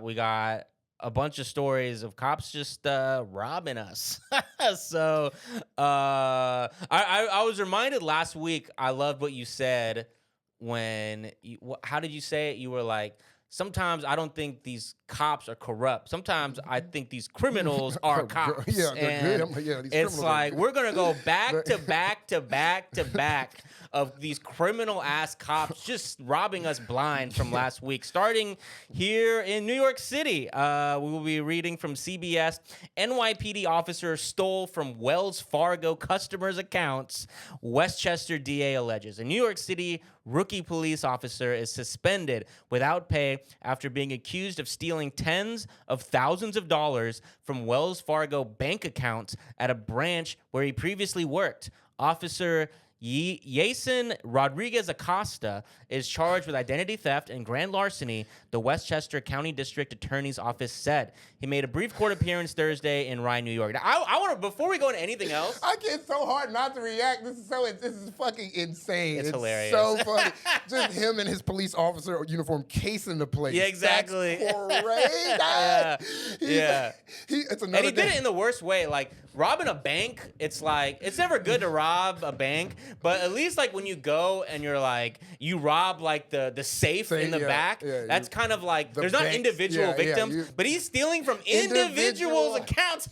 We got a bunch of stories of cops just robbing us. so I was reminded last week. I loved what you said when how did you say it? You were like, sometimes I don't think these cops are corrupt. Sometimes I think these criminals are cops. Yeah, they're good. And I'm like, yeah, these it's criminals are like good. we're gonna go back to back to back to back of these criminal ass cops just robbing us blind from last week. Starting here in New York City, we will be reading from CBS. NYPD officer stole from Wells Fargo customers' accounts. Westchester DA alleges. A New York City rookie police officer is suspended without pay after being accused of stealing tens of thousands of dollars from Wells Fargo bank accounts at a branch where he previously worked. Officer Yason Rodriguez Acosta is charged with identity theft and grand larceny, the Westchester County District Attorney's Office said. He made a brief court appearance Thursday in Rye, New York. Now, I want to, before we go into anything else. I get so hard not to react. This is fucking insane. It's hilarious. So funny. Just him and his police officer uniform casing the place. Yeah, exactly. That's crazy. Yeah. It's another And he did day. it in the worst way. Like, robbing a bank, it's like, it's never good to rob a bank, but at least, like, when you go and you're like, you rob, like, the safe in the back, that's kind of like, there's not individual victims, but he's stealing from individuals' accounts.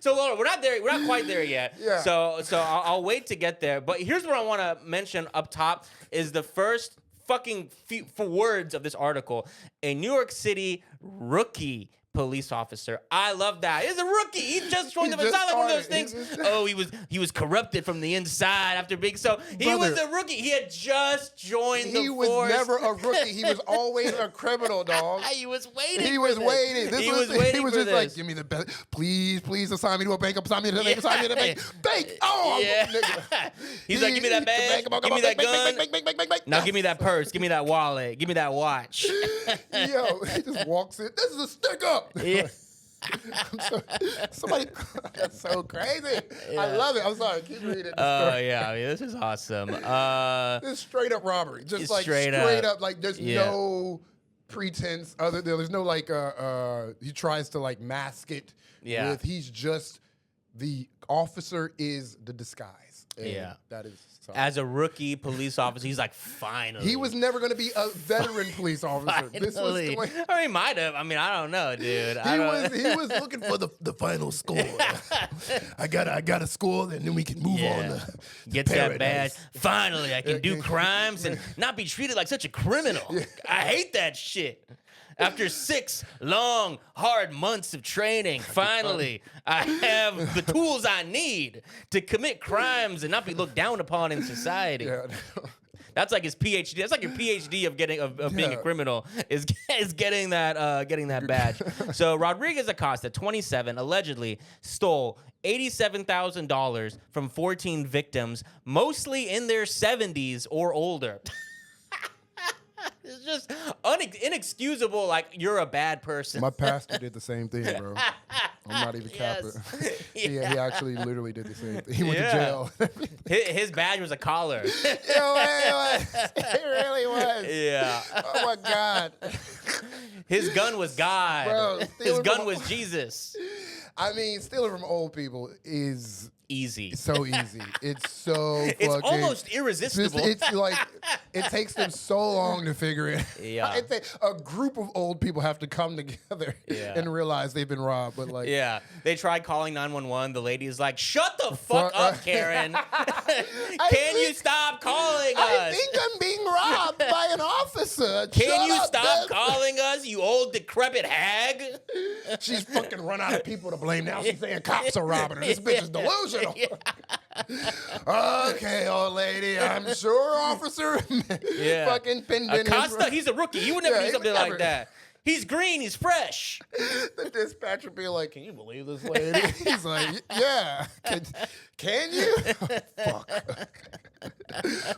So, Laura, we're not quite there yet. Yeah. So I'll wait to get there. But here's what I want to mention up top is the first fucking few words of this article. A New York City rookie police officer. I love that. He's a rookie. He just joined the. It's not like one of those things. Oh, he was corrupted from the inside after being so. He was a rookie. He had just joined the force. He was never a rookie. He was always a criminal, dog. He was waiting. He was waiting. He was waiting. He was for just this. like, give me the best. Please assign me to a bank. Assign me to the bank. Assign me to the bank. Bank. Oh, yeah. He's like, give me that badge. Give me that gun. Now give me that purse. Give me that wallet. Give me that watch. Yo, he just walks in. This is a stick up. Yeah. Somebody, that's so crazy. Yeah. I love it. I'm sorry. Keep reading. Oh yeah, I mean, this is awesome. This is straight up robbery. Just like straight up. Like there's no pretense. There's no like. He tries to like mask it. Yeah. He's just the officer is the disguise. And that is. As a rookie police officer, he's like, finally. He was never going to be a veteran police officer. This was the way. I mean, he might have. I mean, I don't know, dude. He was looking for the final score. I got a score, and then we can move on. Get that badge. Finally, I can do crimes and not be treated like such a criminal. I hate that shit. After 6 long, hard months of training, finally, I have the tools I need to commit crimes and not be looked down upon in society. Yeah. That's like his PhD. That's like your PhD of being a criminal is getting that badge. So Rodriguez Acosta, 27, allegedly stole $87,000 from 14 victims, mostly in their 70s or older. It's just inexcusable. Like, you're a bad person. My pastor did the same thing, bro. I'm not even capping. He actually literally did the same thing. He went to jail. His badge was a collar. Yo, it really was. Yeah. Oh my God. His gun was God. Bro, his gun was Jesus. I mean, stealing from old people is easy. It's so easy. It's so it's fucking, almost irresistible. It's like it takes them so long to figure it. Yeah. A group of old people have to come together and realize they've been robbed. But like, they tried calling 911. The lady is like, "Shut the fuck up, Karen. Can you stop calling us? I think I'm being robbed by an officer. Can you stop calling us, you old decrepit hag?" She's fucking run out of people to blame now. She's saying cops are robbing her. This bitch is delusional. Okay, old lady. I'm sure officer fucking pinned in Acosta, he's a rookie. He would never do something like that. He's green. He's fresh. The dispatcher be like, "Can you believe this lady?" He's like, "Yeah. Can you?"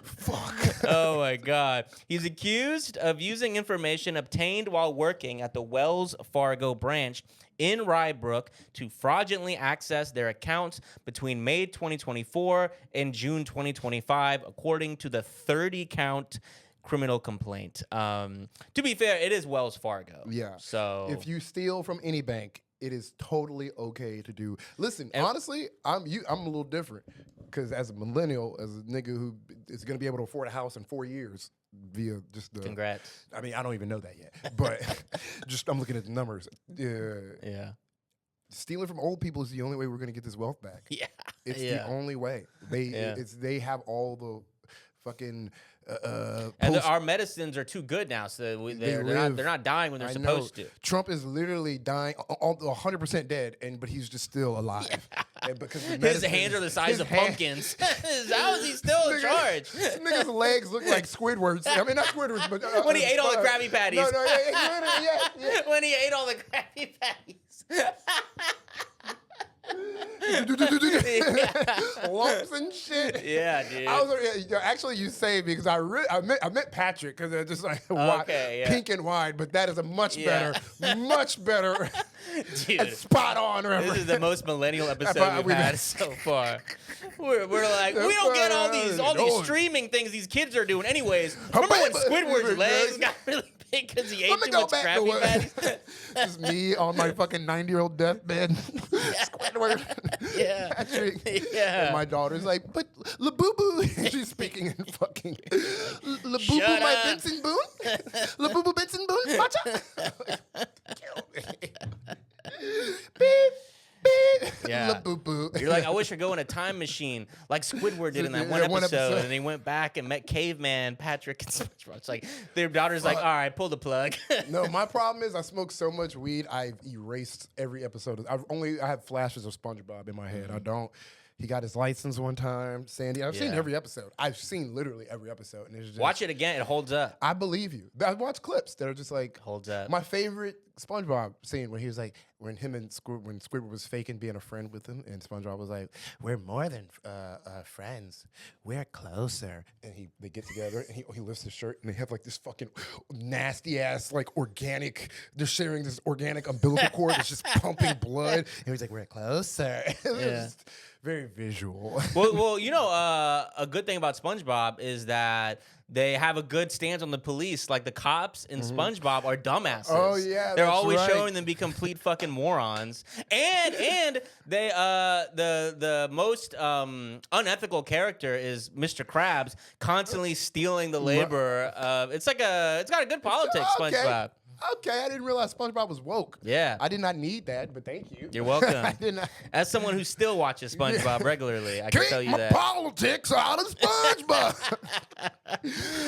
Fuck. Oh, my God. He's accused of using information obtained while working at the Wells Fargo branch in Rye Brook to fraudulently access their accounts between May 2024 and June 2025, according to the 30-count criminal complaint. To be fair, it is Wells Fargo. Yeah. So if you steal from any bank, it is totally okay to do. Listen, honestly, I'm a little different because as a millennial, as a nigga who is going to be able to afford a house in 4 years via just the. Congrats. I mean, I don't even know that yet, but I'm looking at the numbers. Yeah. Stealing from old people is the only way we're going to get this wealth back. Yeah. It's the only way. They have all the fucking. And our medicines are too good now, so they're not dying when they're supposed to. Trump is literally dying, 100% dead, but he's just still alive. Yeah. And because his hands are the size of pumpkins. How is he still in charge? This nigga's legs look like Squidward's. I mean, not Squidward's, but when he ate all the Krabby Patties. No, yeah. When he ate all the Krabby Patties. Lumps and shit. Yeah, dude. Actually, you saved me because I met Patrick because they're just like pink and wide, but that is a much better, dude, spot on. This is the most millennial episode we've had so far. We're like, we don't get all these streaming things these kids are doing. Anyways, remember when Squidward's legs got really big because he ate too much Krabby Patties? Just me on my fucking 90-year-old deathbed. Squidward. Yeah. Patrick. Yeah. And my daughter's like, but La Boo Boo. She's speaking in fucking La Boo Boo, my Benson Boone. La Boo Boo Benson Boone. Watcha. Beep. Yeah. La Boo Boo. You're like, I wish I go in a time machine like Squidward did in that one episode, and he went back and met Caveman Patrick and SpongeBob. It's like their daughter's like, all right, pull the plug. No, my problem is I smoke so much weed, I've erased every episode. I have flashes of SpongeBob in my head. I don't. He got his license one time. Sandy, I've seen every episode. I've seen literally every episod. And it's just, watch it again. It holds up. I believe you. I watch clips that are just like holds up. My favorite SpongeBob scene when he was like, when Squidward was faking being a friend with him, and SpongeBob was like, "We're more than friends. We're closer." And they get together, and he lifts his shirt, and they have like this fucking nasty ass like organic. They're sharing this organic umbilical cord that's just pumping blood, and he's like, "We're closer." Just very visual. Well, you know, a good thing about SpongeBob is that they have a good stance on the police. Like the cops in SpongeBob are dumbasses. Oh yeah, they're always showing them be complete fucking morons. And they the most unethical character is Mr. Krabs, constantly stealing the labor. It's got a good politics. SpongeBob. Okay, I didn't realize SpongeBob was woke. Yeah. I did not need that, but thank you. You're welcome. I did not. As someone who still watches SpongeBob regularly, I can tell you that. Politics out of SpongeBob.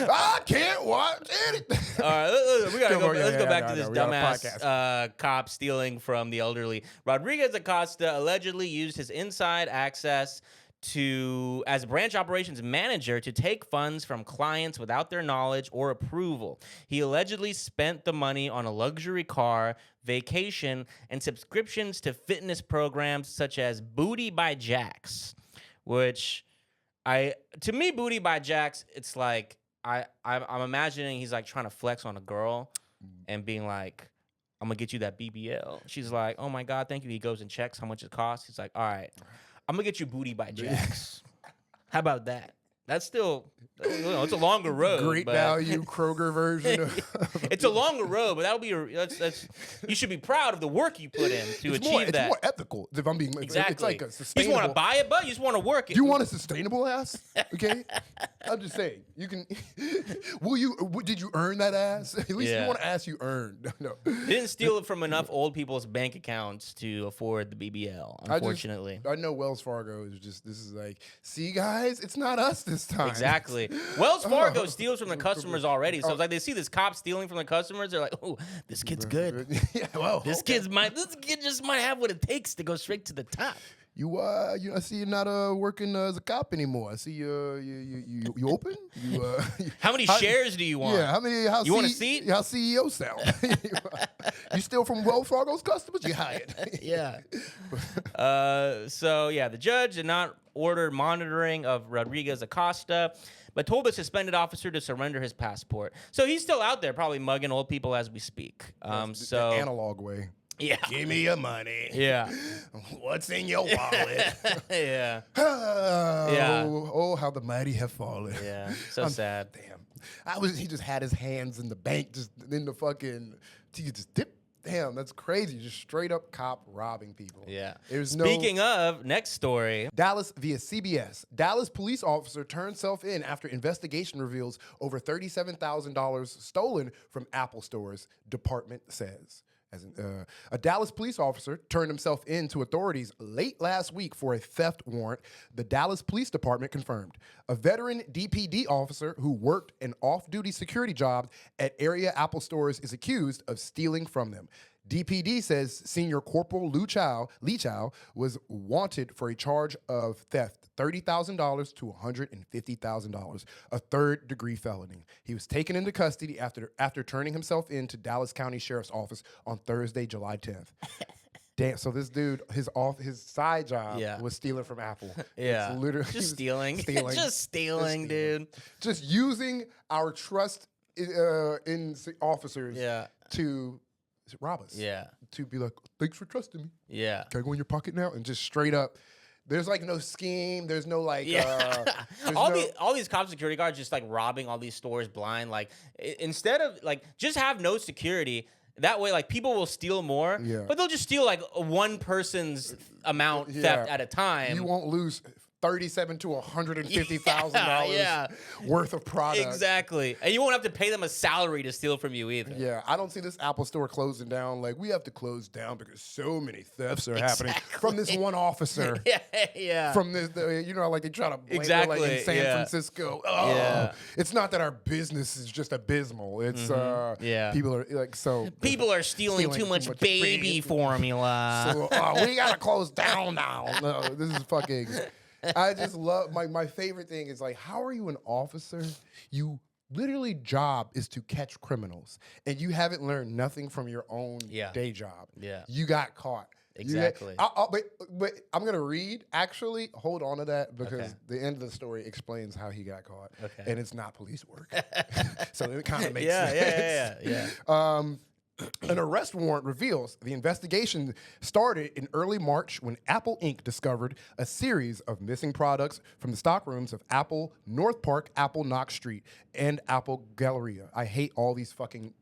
I can't watch anything. All right, we gotta go. Let's go back to this dumbass cop stealing from the elderly. Rodriguez Acosta allegedly used his inside access as branch operations manager to take funds from clients without their knowledge or approval. He allegedly spent the money on a luxury car, vacation, and subscriptions to fitness programs such as Booty by Jax, which to me, Booty by Jax, it's like I'm imagining he's like trying to flex on a girl and being like, I'm gonna get you that BBL. She's like, oh my God, thank you. He goes and checks how much it costs. He's like, all right, I'm gonna get you Booty by Jax. How about that? That's still, it's a longer road. Great value Kroger version. It's a longer road, but that'll be that's. You should be proud of the work you put in to achieve that. It's more ethical. If I'm being exactly, it's like a you sustainable. just want to buy it, but you just want to work it. You want a sustainable ass? Okay, I'm just saying. You can. Did you earn that ass? At least you want an ass you earned. No. He didn't steal it from enough old people's bank accounts to afford the BBL. Unfortunately, I know Wells Fargo is just. This is like, see guys, it's not us this time. Exactly. Wells Fargo steals from the customers already. So it's like they see this cop stealing from the customers. They're like, oh, this kid's good. Yeah, well, this kid just might have what it takes to go straight to the top. I see you're not working as a cop anymore. I see you open. How many shares do you want? Yeah, how many? You want a seat? How CEO sound? You steal from Wells Fargo's customers? You hired. Yeah. So the judge did not order monitoring of Rodriguez Acosta, but told the suspended officer to surrender his passport. So he's still out there, probably mugging old people as we speak. The analog way. Yeah. Give me your money. Yeah. What's in your wallet? Yeah. Oh, how the mighty have fallen. Yeah. So sad. Damn. He just had his hands in the bank, just in the fucking, he just dip. Damn, that's crazy. Just straight up cop robbing people. Yeah. There's Speaking of, next story. Dallas via CBS. Dallas police officer turns self in after investigation reveals over $37,000 stolen from Apple stores, department says. A Dallas police officer turned himself in to authorities late last week for a theft warrant, the Dallas Police Department confirmed. A veteran DPD officer who worked an off-duty security job at area Apple stores is accused of stealing from them. DPD says Senior Corporal Lee Chow was wanted for a charge of theft, $30,000 to $150,000, a third-degree felony. He was taken into custody after turning himself in to Dallas County Sheriff's Office on Thursday, July 10th. Damn, so this dude, his side job was stealing from Apple. Yeah. It's literally Just stealing. Just stealing, dude. Just using our trust in officers to rob us. Yeah. To be like, thanks for trusting me. Yeah. Can I go in your pocket now? And just straight up, there's like no scheme. There's no like, all these cop security guards just like robbing all these stores blind. Like instead of like just have no security. That way, like people will steal more, but they'll just steal like one person's amount theft at a time. You won't lose $37,000 to $150,000 worth of product. Exactly. And you won't have to pay them a salary to steal from you either. Yeah, I don't see this Apple store closing down. Like, we have to close down because so many thefts are happening from this one officer. From this, like they try to blame it, like in San Francisco. Oh, it's not that our business is just abysmal. It's people are like people are stealing too much baby formula. So we gotta close down now. No, this is fucking. I just love my favorite thing is like, how are you an officer? You literally job is to catch criminals, and you haven't learned nothing from your own day job. Yeah, you got caught. Exactly. But I'm gonna read. Actually, hold on to that because the end of the story explains how he got caught, and it's not police work. So it kind of makes sense. Yeah. An arrest warrant reveals the investigation started in early March when Apple Inc. discovered a series of missing products from the stockrooms of Apple North Park, Apple Knox Street, and Apple Galleria. I hate all these fucking.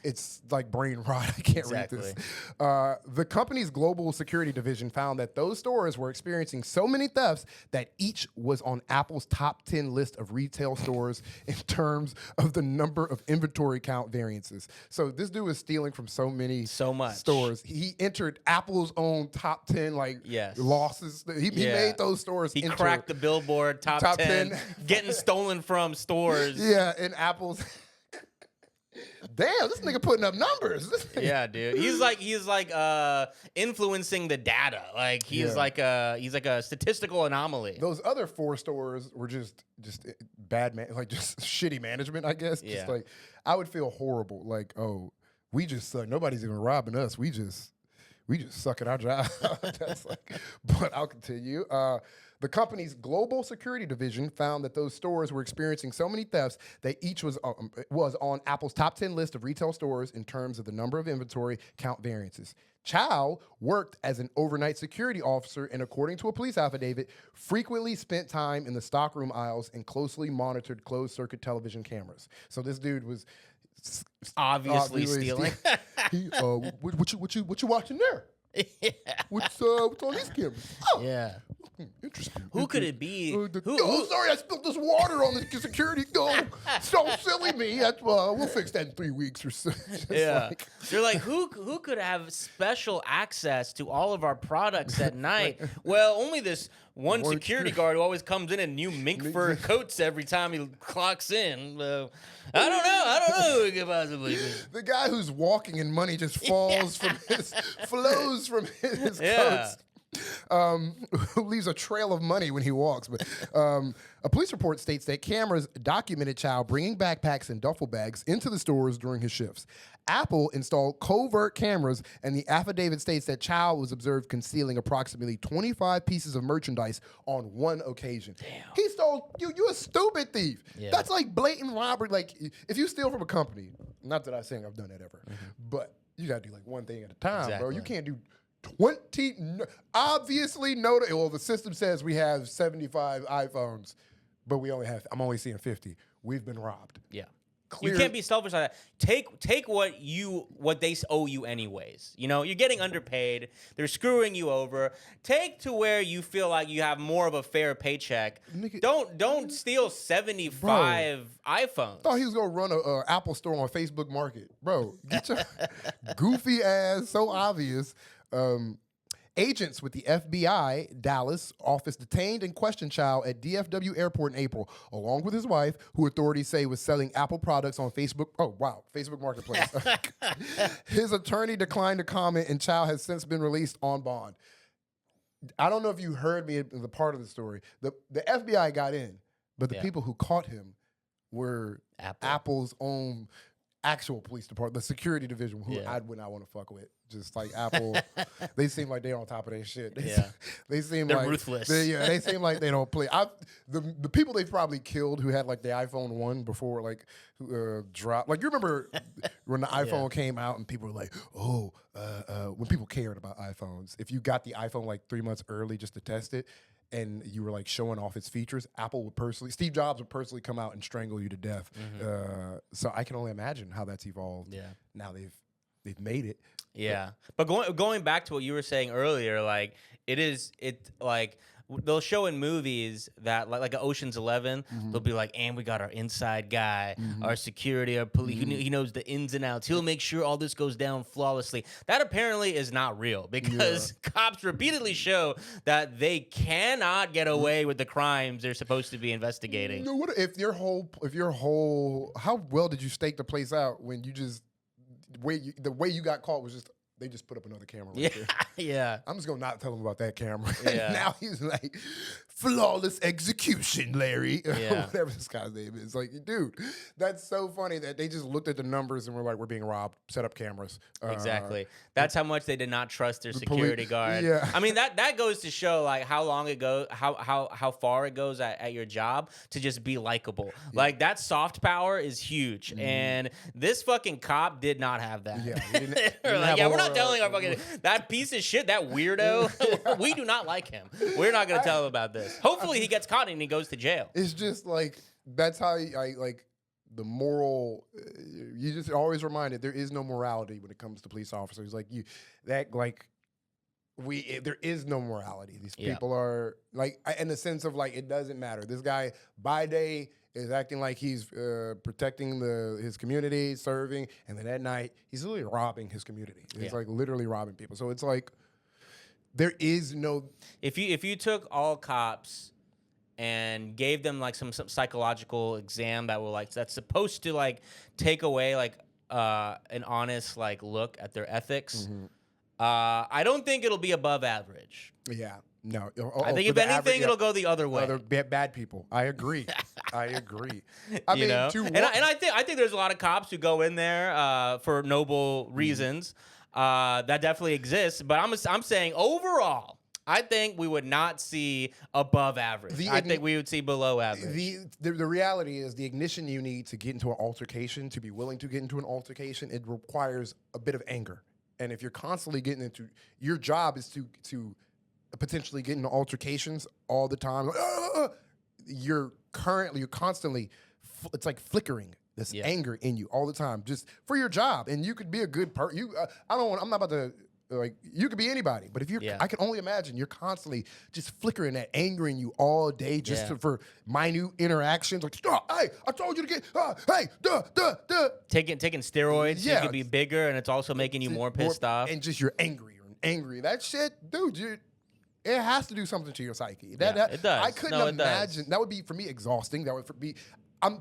It's like brain rot. I can't read this. The company's global security division found that those stores were experiencing so many thefts that each was on Apple's top 10 list of retail stores in terms of the number of inventory count variances. So this dude was stealing from so much stores. He entered Apple's own top 10 losses. He made those stores. He cracked the Billboard top 10 getting stolen from stores. Yeah, and Apple's. Damn, this nigga putting up numbers. Yeah, dude. He's like influencing the data. Like he's like a statistical anomaly. Those other 4 stores were just bad just shitty management, I guess. Yeah. Just like I would feel horrible. Like, oh, we just suck. Nobody's even robbing us. We just suck at our job. But I'll continue. The company's global security division found that those stores were experiencing so many thefts that each was on Apple's top 10 list of retail stores in terms of the number of inventory count variances. Chow worked as an overnight security officer and, according to a police affidavit, frequently spent time in the stockroom aisles and closely monitored closed-circuit television cameras. So this dude was obviously stealing. What you watching there? What's on these cameras? Oh, yeah. Interesting. Who could it be? Sorry, I spilled this water on the security. Don't silly me. We'll fix that in 3 weeks or so. You're like, who could have special access to all of our products at night? Well, only this one security guard who always comes in new mink fur coats every time he clocks in. I don't know who it could possibly be. The guy who's walking and money just flows from his coats. Who leaves a trail of money when he walks. But a police report states that cameras documented Chow bringing backpacks and duffel bags into the stores during his shifts. Apple installed covert cameras, and the affidavit states that Chow was observed concealing approximately 25 pieces of merchandise on one occasion. Damn. He stole, you a stupid thief. Yeah. That's like blatant robbery. Like, if you steal from a company, not that I'm saying I've done that ever, but you gotta do like one thing at a time, bro. You can't do 20, obviously, well, the system says we have 75 iPhones. but I'm only seeing 50. We've been robbed. Yeah. Clear. You can't be selfish like that. Take what they owe you anyways. You know, you're getting underpaid. They're screwing you over. Take to where you feel like you have more of a fair paycheck. Nigga, Don't steal 75 iPhones. Thought he was gonna run a Apple store on Facebook Market, bro. Get your goofy ass. So obvious. Agents with the FBI Dallas office detained and questioned Chow at DFW Airport in April, along with his wife, who authorities say was selling Apple products on Facebook. Oh, wow. Facebook Marketplace. His attorney declined to comment, and Chow has since been released on bond. I don't know if you heard me in the part of the story. The FBI got in, but the people who caught him were Apple's own actual police department, the security division, who I would not want to fuck with. Just like Apple, they seem like they're on top of their shit. They seem they're like ruthless. They seem like they don't play. The people they probably killed who had like the iPhone 1 before like dropped. Like you remember when the iPhone came out and people were like, when people cared about iPhones, if you got the iPhone like 3 months early just to test it, and you were like showing off its features, Steve Jobs would personally come out and strangle you to death. So I can only imagine how that's evolved. Yeah. Now they've made it. Yeah. But going back to what you were saying earlier, like they'll show in movies that like Ocean's 11, they'll be like, and we got our inside guy, our security, our police, he knows the ins and outs. He'll make sure all this goes down flawlessly. That apparently is not real because cops repeatedly show that they cannot get away with the crimes they're supposed to be investigating. No, what if your whole how well did you stake the place out when you just the way you got caught was just they just put up another camera right there. Yeah. I'm just gonna not tell him about that camera. Yeah. Now he's like, flawless execution, Larry. Yeah. Whatever this guy's name is. Like, dude, that's so funny that they just looked at the numbers and were like, we're being robbed. Set up cameras. Exactly. That's how much they did not trust their security guard. Yeah. I mean, that goes to show like how long it goes, how far it goes at your job to just be likable. Yeah. Like that soft power is huge. And this fucking cop did not have that. Yeah. We're not telling our fucking that piece of shit, that weirdo. We do not like him. We're not gonna tell him about this. Hopefully he gets caught and he goes to jail. It's just like that's how I like the moral. You just always reminded there is no morality when it comes to police officers. Like there is no morality. These people are like in the sense of like it doesn't matter. This guy by day is acting like he's protecting his community, serving, and then at night he's literally robbing his community. He's like literally robbing people. So it's like there is no. If you took all cops and gave them like some psychological exam that will like that's supposed to like take away like an honest like look at their ethics, I don't think it'll be above average. Yeah. No, I think if anything, it'll go the other way. Other bad people. I agree. I agree. I think there's a lot of cops who go in there for noble reasons. That definitely exists. But I'm saying overall, I think we would not see above average. I think we would see below average. The reality is the ignition you need to get into an altercation, to be willing to get into an altercation, it requires a bit of anger. And if you're constantly getting into your job is to potentially get into altercations all the time. You're constantly, it's like flickering this anger in you all the time, just for your job. And you could be a good person. I'm not about to like. You could be anybody, but if you're, I can only imagine you're constantly just flickering that anger in you all day, just for minute interactions. Like, hey, I told you to get. Hey, Taking steroids, you could be bigger, and it's also making you more pissed off. And just you're angry. That shit, dude. It has to do something to your psyche. It does. I couldn't imagine. That would be, for me, exhausting. That would be,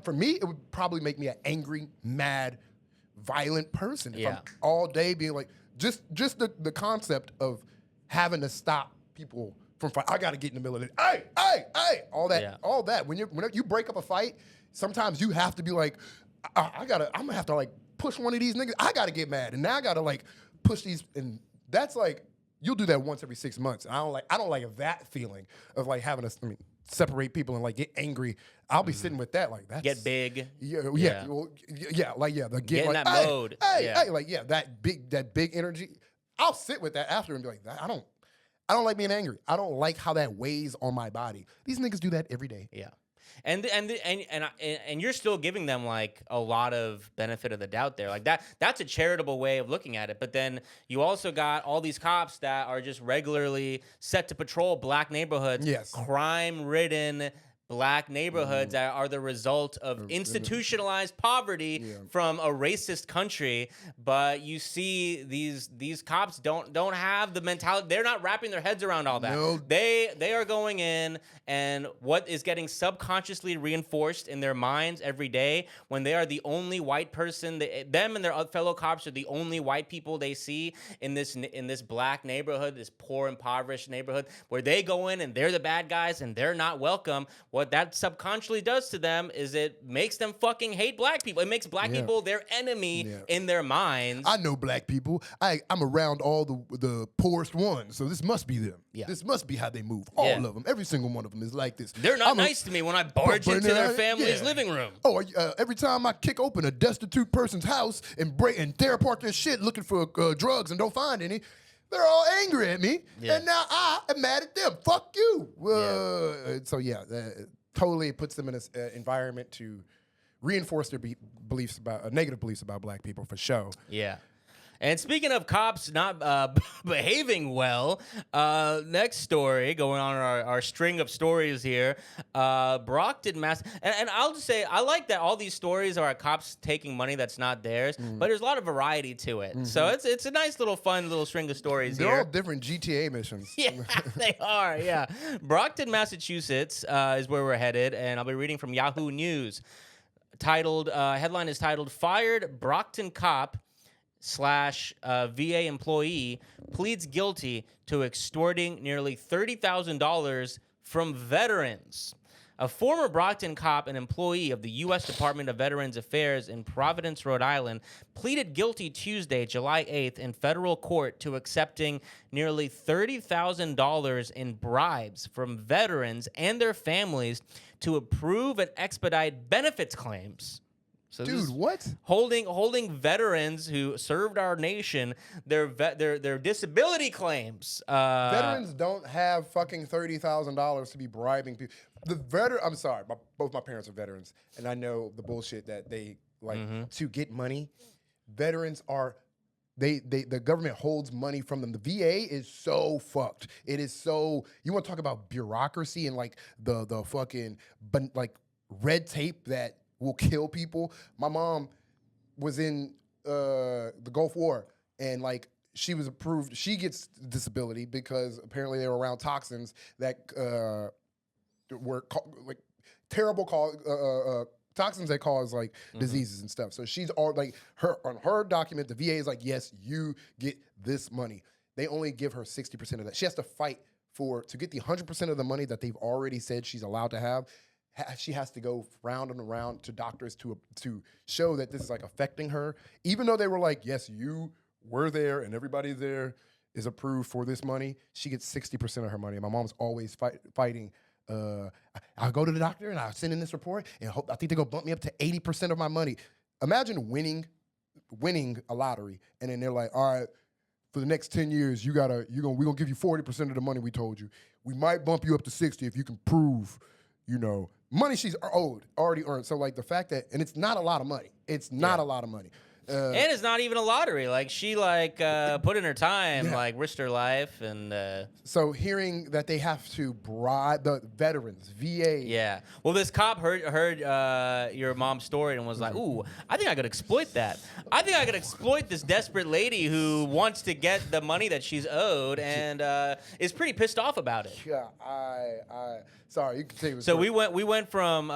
for me, it would probably make me an angry, mad, violent person. If I'm all day being like, just the concept of having to stop people from fight. I got to get in the middle of it. Hey, all that. When you break up a fight, sometimes you have to be like, I'm gonna have to like push one of these niggas. I got to get mad, and now I got to like push these, and that's like. You'll do that once every 6 months. I don't like that feeling of like having to separate people and like get angry. I'll be sitting with that like that. Get big. Get in that mode. That big energy. I'll sit with that after and be like, I don't like being angry. I don't like how that weighs on my body. These niggas do that every day. Yeah. And you're still giving them like a lot of benefit of the doubt there. Like that's a charitable way of looking at it. But then you also got all these cops that are just regularly set to patrol black neighborhoods, Yes. crime-ridden black neighborhoods that are the result of institutionalized poverty from a racist country. But you see these cops don't have the mentality. They're not wrapping their heads around all that. No. They are going in, and what is getting subconsciously reinforced in their minds every day when they are the only white person, them and their fellow cops are the only white people they see in this black neighborhood, this poor, impoverished neighborhood, where they go in and they're the bad guys and they're not welcome. What that subconsciously does to them is it makes them fucking hate black people. It makes black people their enemy in their minds. I know black people. I'm around all the poorest ones, so this must be them. Yeah. This must be how they move. All of them. Every single one of them is like this. They're not nice to me when I barge into their family's living room. Oh, every time I kick open a destitute person's house and tear apart their shit looking for drugs and don't find any, they're all angry at me, and now I am mad at them. Fuck you. So totally puts them in an environment to reinforce their negative beliefs about black people for sure. Yeah. And speaking of cops not behaving well, next story going on our string of stories here, Brockton, Mass. And I'll just say, I like that all these stories are cops taking money that's not theirs, but there's a lot of variety to it. So it's a nice little fun little string of stories They're here. all different GTA missions. Yeah, they are, yeah. Brockton, Massachusetts is where we're headed, and I'll be reading from Yahoo News. Headline is titled, Fired Brockton Cop / VA employee pleads guilty to extorting nearly $30,000 from veterans. A former Brockton cop and employee of the U.S. Department of Veterans Affairs in Providence, Rhode Island, pleaded guilty Tuesday, July 8th, in federal court to accepting nearly $30,000 in bribes from veterans and their families to approve and expedite benefits claims. So dude, what? Holding veterans who served our nation their disability claims. Veterans don't have fucking $30,000 to be bribing people. I'm sorry, both my parents are veterans, and I know the bullshit that they like to get money. Veterans are. The government holds money from them. The VA is so fucked. It is so. You want to talk about bureaucracy and like the fucking like red tape that will kill people. My mom was in the Gulf War, and like she was approved. She gets disability because apparently they were around toxins that were like terrible toxins that cause like diseases and stuff. So she's all like on her document. The VA is like, yes, you get this money. They only give her 60% of that. She has to fight to get the 100% of the money that they've already said she's allowed to have. She has to go round and around to doctors to show that this is like affecting her, even though they were like, yes, you were there and everybody there is approved for this money. She gets 60% of her money. My mom's always fighting. I'll go to the doctor and I'll send in this report and I think they're gonna bump me up to 80% of my money. Imagine winning a lottery and then they're like, all right, for the next 10 years, we're gonna give you 40% of the money we told you. We might bump you up to 60 if you can prove, money she's already earned. So like the fact that, and it's not a lot of money. It's not a lot of money. And it's not even a lottery. Like she put in her time, risked her life, and so hearing that they have to bribe the veterans, VA. Yeah. Well, this cop heard your mom's story and was like, "Ooh, I think I could exploit that. I think I could exploit this desperate lady who wants to get the money that she's owed and is pretty pissed off about it." Yeah. Sorry, you can say it was. So we went from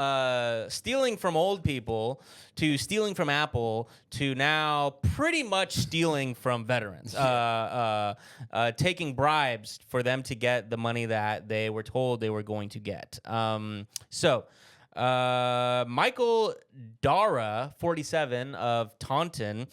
stealing from old people to stealing from Apple to now pretty much stealing from veterans, taking bribes for them to get the money that they were told they were going to get. Michael Dara, 47, of Taunton,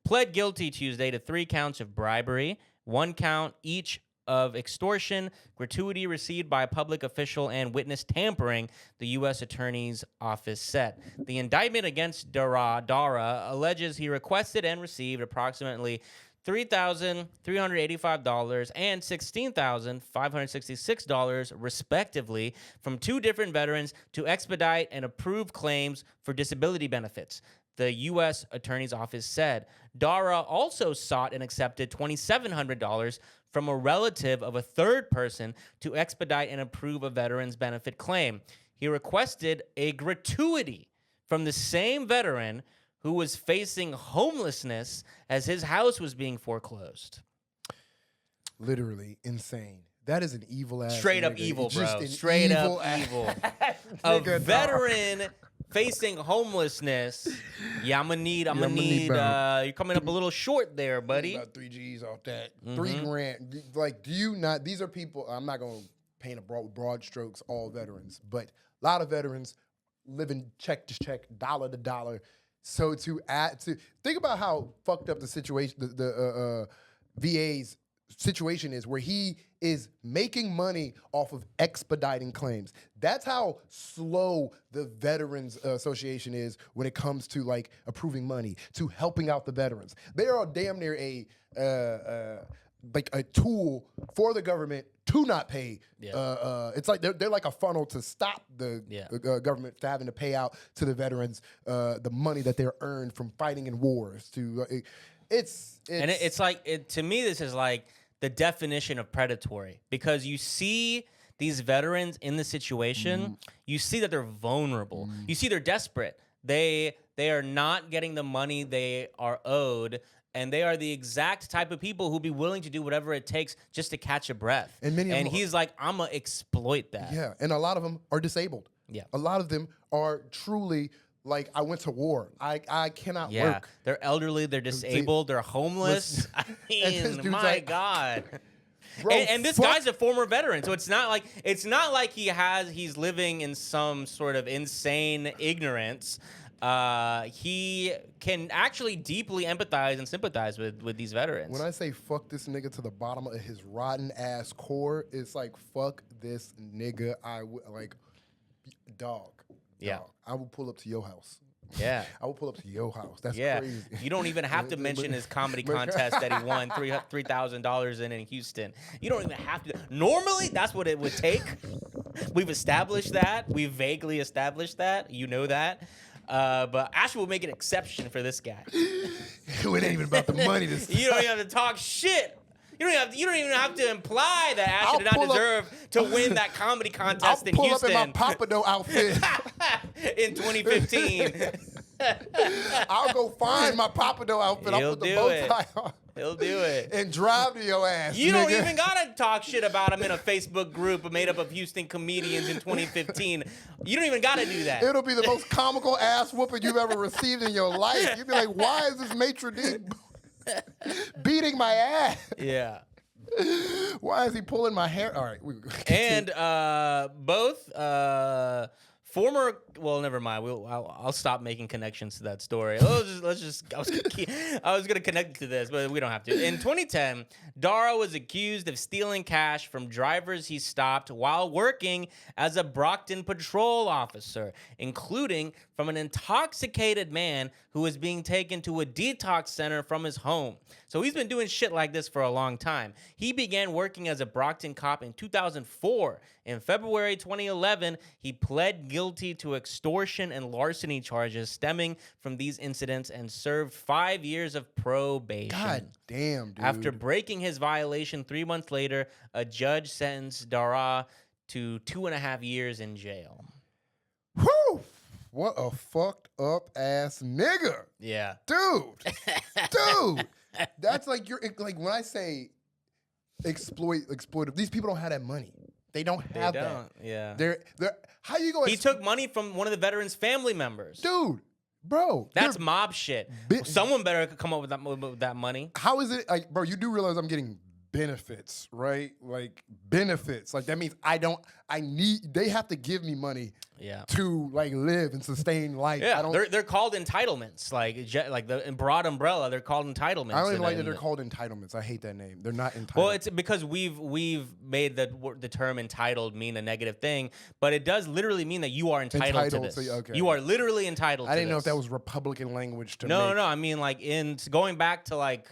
pled guilty Tuesday to 3 counts of bribery, 1 count each of extortion, gratuity received by a public official, and witness tampering, the U.S. Attorney's Office said. The indictment against Dara alleges he requested and received approximately $3,385 and $16,566 respectively from two different veterans to expedite and approve claims for disability benefits, the U.S. Attorney's Office said. Dara also sought and accepted $2,700 from a relative of a third person to expedite and approve a veteran's benefit claim. He requested a gratuity from the same veteran who was facing homelessness as his house was being foreclosed. Literally insane. That is an evil ass. Straight up nigga. evil, Just bro. an Straight evil up ass evil. A nigga, dog. veteran facing homelessness. Yeah, I'm gonna need. You're coming up a little short there, buddy. About 3 G's off that. 3 grand. Like, do you not? These are people. I'm not gonna paint a broad strokes. All veterans, but a lot of veterans living check to check, dollar to dollar. So to think about how fucked up the situation, the VA's situation is, where he is making money off of expediting claims. That's how slow the Veterans Association is when it comes to like approving money, to helping out the veterans. They are damn near like a tool for the government to not pay. It's like they're like a funnel to stop the government from having to pay out to the veterans the money that they're earned from fighting in wars. It's like to me, this is like the definition of predatory, because you see these veterans in the situation, you see that they're vulnerable. You see they're desperate. They are not getting the money they are owed. And they are the exact type of people who'd be willing to do whatever it takes just to catch a breath. And he's like, I'm going to exploit that. Yeah, and a lot of them are disabled. Yeah. A lot of them are truly like, I went to war. I cannot work. They're elderly. They're disabled. They're homeless. I mean, my God. Bro, and this guy's a former veteran, so it's not like he's living in some sort of insane ignorance. He can actually deeply empathize and sympathize with these veterans. When I say fuck this nigga to the bottom of his rotten ass core, it's like, fuck this nigga. Dog. Yeah. I will pull up to your house. Yeah. I will pull up to your house. That's crazy. You don't even have to mention his comedy contest that he won $3,000 in Houston. You don't even have to. Normally, that's what it would take. We've established that. We've vaguely established that. You know that. But Asher will make an exception for this guy. It ain't even about the money. You don't even have to talk shit. You don't even have to imply that Asher did not deserve to win that comedy contest in Houston. I'll pull up in my Papado outfit in 2015. I'll go find my Papado outfit. I'll put the bow tie on. He'll do it. And drive to your ass. You nigga. don't even gotta talk shit about him in a Facebook group made up of Houston comedians in 2015. You don't even gotta do that. It'll be the most comical ass whooping you've ever received in your life. You'll be like, why is this maitre d' beating my ass? Yeah. Why is he pulling my hair? All right. And both former, well, never mind. I'll stop making connections to that story. Let's just. I was gonna connect to this, but we don't have to. In 2010, Dara was accused of stealing cash from drivers he stopped while working as a Brockton patrol officer, including from an intoxicated man who was being taken to a detox center from his home. So he's been doing shit like this for a long time. He began working as a Brockton cop in 2004. In February 2011, he pled guilty to extortion and larceny charges stemming from these incidents and served 5 years of probation. God damn, dude. After breaking his violation 3 months later, a judge sentenced Dara to 2.5 years in jail. Whew! What a fucked up ass nigga. Yeah. Dude. That's like, like when I say exploitive, these people don't have that money. They don't have that. Yeah. They're how you going? He took money from one of the veterans' family members. Dude, bro. That's mob shit. Someone better come up with that money. How is it, like, bro, you do realize I'm getting benefits, right? Like, benefits. Like, that means they have to give me money to, like, live and sustain life. Yeah, they're called entitlements. Like the broad umbrella, they're called entitlements. I don't even like that they're called entitlements. I hate that name. They're not entitled. Well, it's because we've made the term entitled mean a negative thing, but it does literally mean that you are entitled to this. So, okay. You are literally entitled to this. I didn't know if that was Republican language to No, make. no. I mean, like, going back to, like,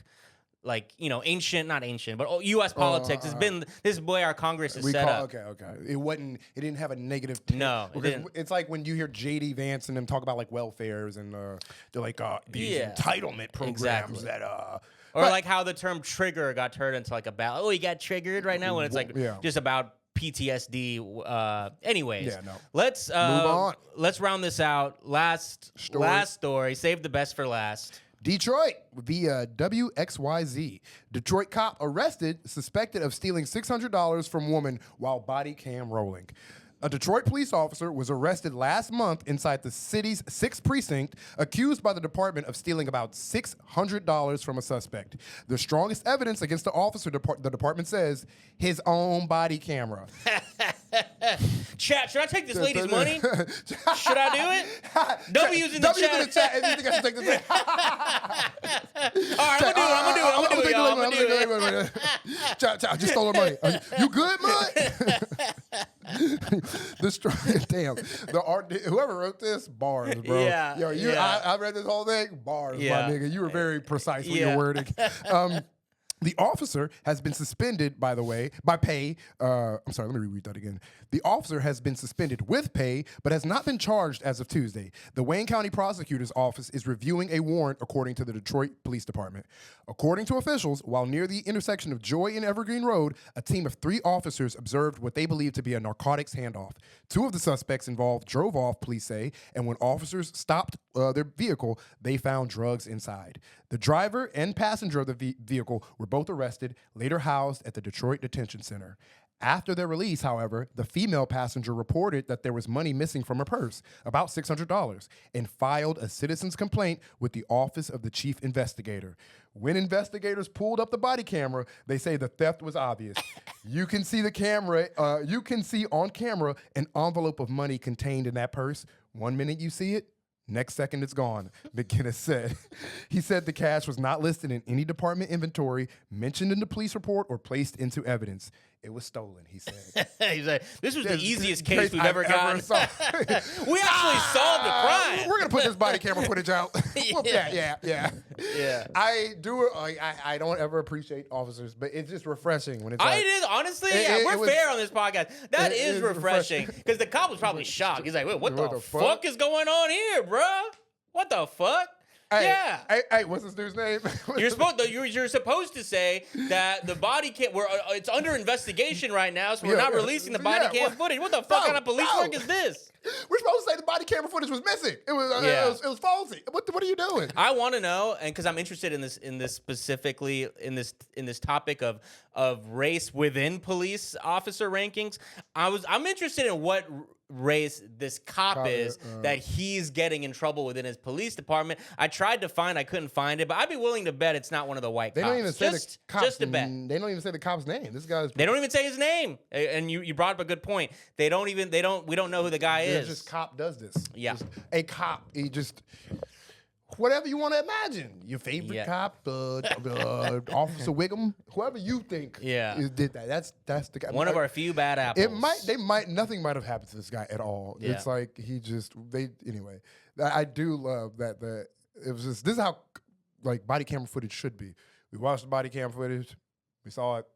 ancient, not ancient, but U.S. politics has been. This is the way our Congress is set up. Okay. It didn't have a negative. No, it didn't. It's like when you hear J.D. Vance and them talk about like welfares and they're like these entitlement programs that Or like how the term trigger got turned into like a ballot. Oh, you got triggered right now when it's like just about PTSD. Anyways, let's move on. Let's round this out. Last story. Save the best for last. Detroit via WXYZ. Detroit cop arrested, suspected of stealing $600 from woman while body cam rolling. A Detroit police officer was arrested last month inside the city's 6th precinct, accused by the department of stealing about $600 from a suspect. The strongest evidence against the officer, the department says, his own body camera. Chat, should I take this lady's money? Should I do it? W using the chat. In the chat. If you think I should take this. All right, I'm gonna do it. Chat, I just stole her money. You good, mud? Whoever wrote this, bars, bro. I read this whole thing, bars, my nigga. You were very precise with your wording. The officer has been suspended, by the way, by pay. I'm sorry, let me reread that again. The officer has been suspended with pay, but has not been charged as of Tuesday. The Wayne County Prosecutor's Office is reviewing a warrant, according to the Detroit Police Department. According to officials, while near the intersection of Joy and Evergreen Road, a team of 3 officers observed what they believe to be a narcotics handoff. 2 of the suspects involved drove off, police say, and when officers stopped their vehicle, they found drugs inside. The driver and passenger of the vehicle were both arrested, later housed at the Detroit Detention Center. After their release, however, the female passenger reported that there was money missing from her purse, about $600, and filed a citizen's complaint with the Office of the Chief Investigator. When investigators pulled up the body camera, they say the theft was obvious. You can see on camera an envelope of money contained in that purse. One minute you see it, next second it's gone, McGinnis said. He said the cash was not listed in any department inventory, mentioned in the police report, or placed into evidence. It was stolen, he said. He's like, this was the easiest case we've ever gotten. We actually solved a crime. We're going to put this body camera footage out. Yeah. I don't ever appreciate officers, but it's just refreshing when it's like, it is, honestly, we're fair on this podcast. That is refreshing. Because the cop was probably shocked. He's like, wait, what the fuck is going on here, bruh? What the fuck? Hey, what's this dude's name? You're supposed to say that the body cam. It's under investigation right now, so we're not releasing the body cam footage. What the fuck kind of police work is this? We're supposed to say the body camera footage was missing. It was faulty. What are you doing? I want to know, and because I'm interested in this specifically in this topic of race within police officer rankings. I'm interested in what race this cop is that he's getting in trouble within his police department. I tried to find, I couldn't find it, but I'd be willing to bet it's not one of the white cops. They don't even say the cops. Just a bet. They don't even say the cop's name. This guy's. They don't even say his name. And you brought up a good point. We don't know who the guy is. Just cop does this. Yeah. Just a cop. He just. Whatever you want to imagine, your favorite cop, Officer Wiggum, whoever you think did that. That's the guy. One of our few bad apples. Nothing might have happened to this guy at all. Yeah. It's like anyway. I do love that. It was just, this is how like body camera footage should be. We watched the body camera footage, we saw it,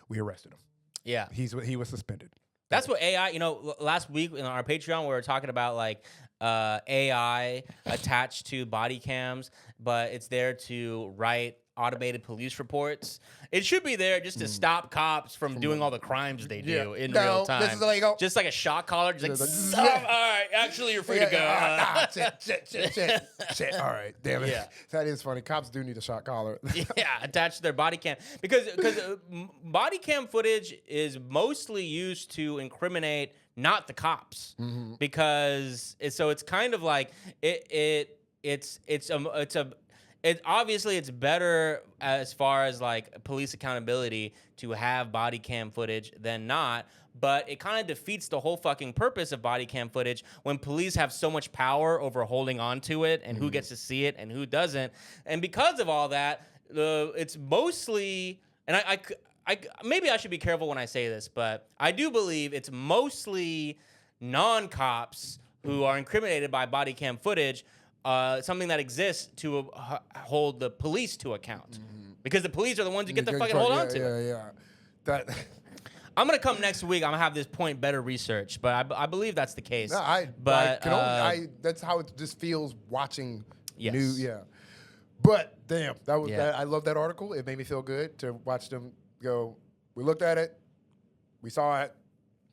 we arrested him. Yeah, he was suspended. That's what AI. Last week in our Patreon, we were talking about like AI attached to body cams, but it's there to write automated police reports. It should be there just to stop cops from doing all the crimes they do in real time. This is like, just like a shock collar, just like, all right, actually you're free to go. Shit. All right, damn it. Yeah. That is funny. Cops do need a shock collar. Attached to their body cam because body cam footage is mostly used to incriminate not the cops, because it's kind of like obviously it's better as far as like police accountability to have body cam footage than not, but it kind of defeats the whole fucking purpose of body cam footage when police have so much power over holding on to it and who gets to see it and who doesn't. And because of all that, it's mostly, and I maybe I should be careful when I say this, but I do believe it's mostly non-cops who are incriminated by body cam footage, something that exists to hold the police to account. because the police are the ones who get to fucking hold on to it. Yeah. That. I'm gonna come next week. I'm gonna have this point better researched, but I believe that's the case. No, that's how it just feels watching Yes. But damn, that was Yeah. I love that article. It made me feel good to watch them go. We looked at it, we saw it,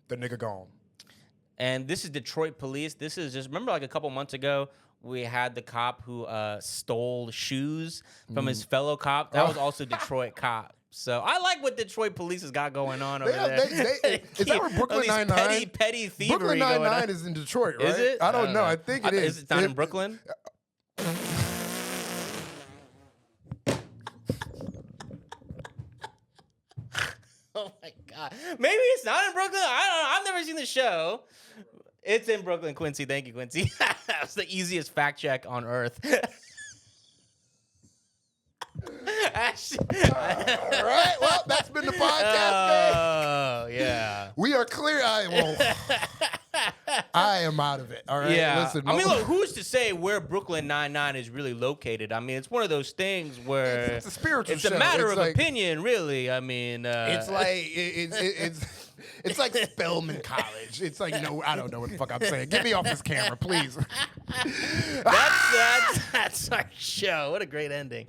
the nigga gone. And this is Detroit police. This is just remember like a couple months ago we had the cop who stole shoes from his fellow cop. That was also Detroit cop. So I like what Detroit police has got going on over there. Is that where Brooklyn Nine-Nine? Petty thievery Brooklyn going Nine-Nine on. is in Detroit, right? Is it? I don't know. I think it is. Is it not in Brooklyn? Oh my God. Maybe it's not in Brooklyn. I don't know. I've never seen the show. It's in Brooklyn, Quincy. Thank you, Quincy. That's the easiest fact check on earth. All right. Well, that's been the podcast, man. Oh, yeah. We are clear. I am out of it. All right. Yeah. Listen, I mean, look, who's to say where Brooklyn Nine-Nine is really located? I mean, it's one of those things where it's a spiritual it's show. a matter It's of like, opinion, really. I mean, it's like it's like Spelman College. It's like I don't know what the fuck I'm saying. Get me off this camera, please. that's our show. What a great ending.